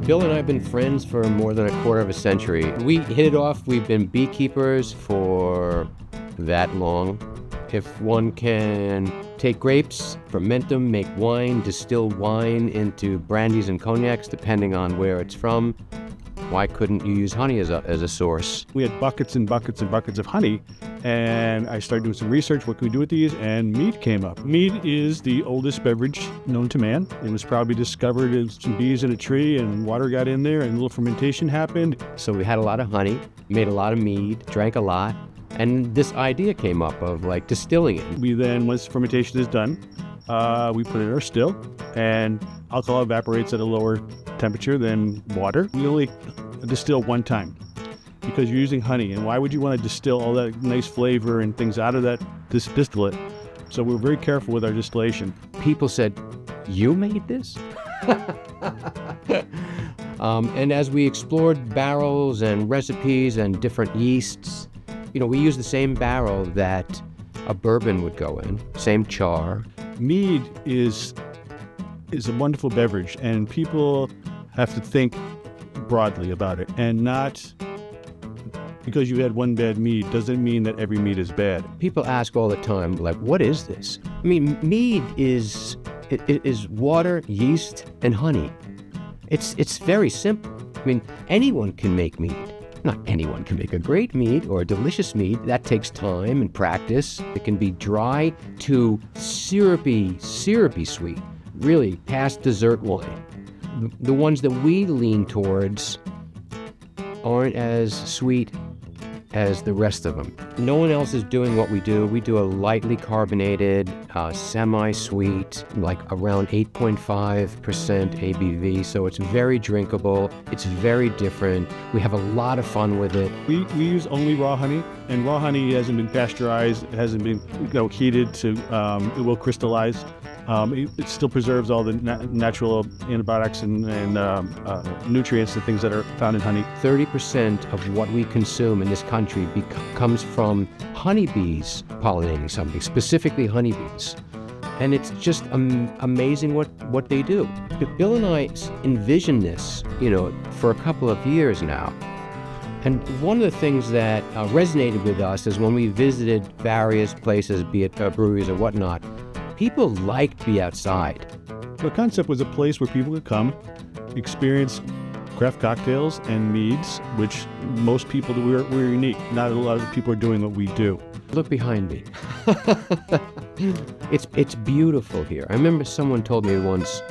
Bill and I have been friends for more than a quarter of a century. We hit it off. We've been beekeepers for that long. If one can take grapes, ferment them, make wine, distill wine into brandies and cognacs, depending on where it's from, why couldn't you use honey as a source? We had buckets and buckets and buckets of honey, and I started doing some research. What can we do with these? And mead came up. Mead is the oldest beverage known to man. It was probably discovered as some bees in a tree, and water got in there, and a little fermentation happened. So we had a lot of honey, made a lot of mead, drank a lot, and this idea came up of like distilling it. We then, once fermentation is done, we put it in our still, and alcohol evaporates at a lower temperature than water. We only distill one time because you're using honey, and why would you want to distill all that nice flavor and things out of this distillate? So we're very careful with our distillation. People said, "You made this?" And as we explored barrels and recipes and different yeasts, we use the same barrel that a bourbon would go in, same char. Mead is a wonderful beverage, and people have to think broadly about it, and not because you had one bad mead doesn't mean that every mead is bad. People ask all the time, like, what is this? I mean, mead is water, yeast, and honey. It's very simple. I mean, anyone can make mead. Not anyone can make a great mead or a delicious mead. That takes time and practice. It can be dry to syrupy sweet, really past dessert wine. The ones that we lean towards aren't as sweet as the rest of them. No one else is doing what we do. We do a lightly carbonated, semi-sweet, like around 8.5% ABV, so it's very drinkable. It's very different. We have a lot of fun with it. We use only raw honey, and raw honey hasn't been pasteurized. It hasn't been heated to, it will crystallize. It still preserves all the natural antibiotics and nutrients and things that are found in honey. 30% of what we consume in this country comes from honeybees pollinating something, specifically honeybees. And it's just amazing what they do. Bill and I envisioned this, for a couple of years now. And one of the things that resonated with us is when we visited various places, be it breweries or whatnot, people like to be outside. The concept was a place where people could come, experience craft cocktails and meads, which most people, we're unique. Not a lot of people are doing what we do. Look behind me. It's beautiful here. I remember someone told me once,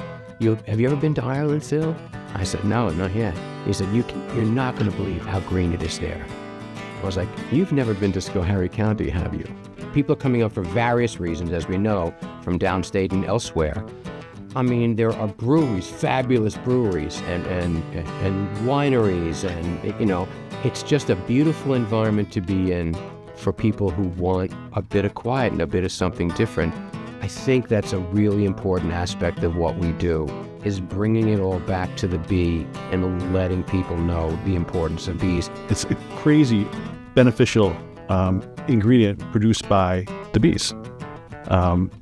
have you ever been to Ireland, Phil? I said, no, not yet. He said, you're not going to believe how green it is there. I was like, you've never been to Schoharie County, have you? People are coming up for various reasons, as we know, from downstate and elsewhere. I mean, there are breweries, fabulous breweries, and wineries, and, it's just a beautiful environment to be in for people who want a bit of quiet and a bit of something different. I think that's a really important aspect of what we do, is bringing it all back to the bee and letting people know the importance of bees. It's a crazy beneficial ingredient produced by the bees.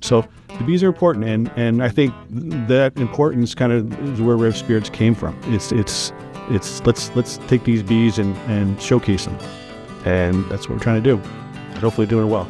So the bees are important, and I think that importance kind of is where RevSpirits came from. It's let's take these bees and showcase them, and that's what we're trying to do. And hopefully doing it well.